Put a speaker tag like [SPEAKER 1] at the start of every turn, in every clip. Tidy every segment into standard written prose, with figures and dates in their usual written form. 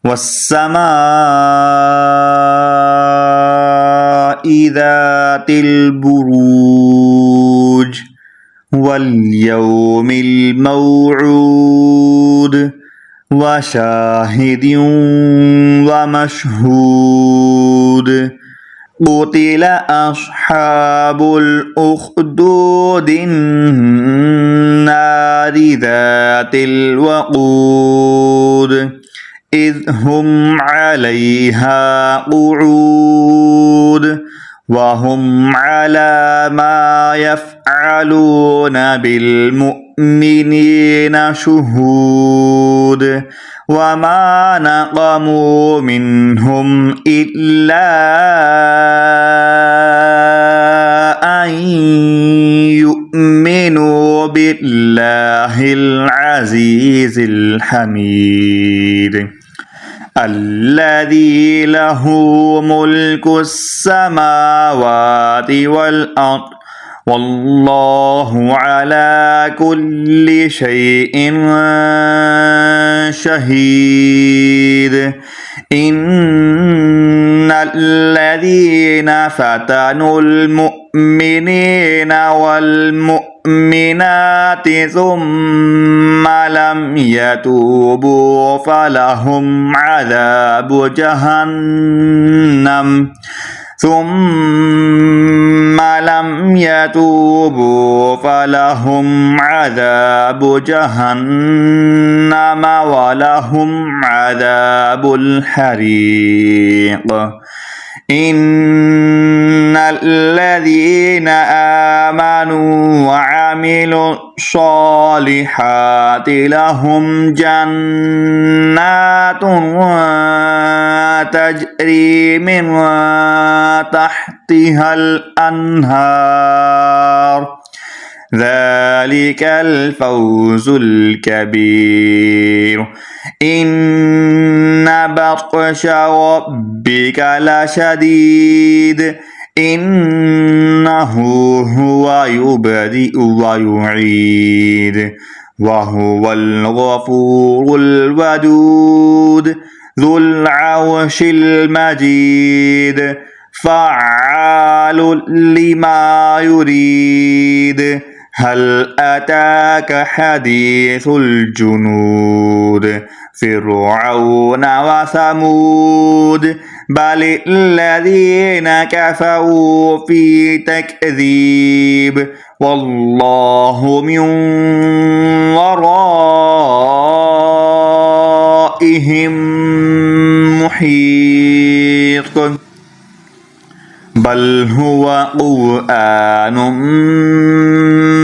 [SPEAKER 1] والسماء ذات البروج واليوم الموعود وشاهد ومشهود قتل أصحاب الأخدود النار ذات الوقود إذ هم عليها قعود وهم على ما يفعلون بالمؤمنين شهود وما نقموا منهم إلا أن يؤمنوا بالله العزيز الحميد الذي له ملك السماوات والأرض والله على كل شيء شهيد إن الذين فتنوا المؤمنين والمؤمنات ثم لم يتوبوا فلهم عذاب جهنم ولهم عذاب الحريق إن الذين آمنوا وعملوا الصالحات لهم جنات تجري من تحتها الأنهار ذلك الفوز الكبير إن بطش ربك لشديد إنه هو يبدئ ويعيد وهو الغفور الودود ذو العرش المجيد فعال لما يريد هل أتاك حديث الجنود فرعون وثمود بل الذين كفروا في تكذيب والله من ورائهم محيط بل هو قرآن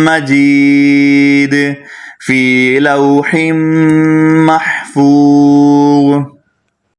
[SPEAKER 1] مجيد في لوح محفوظ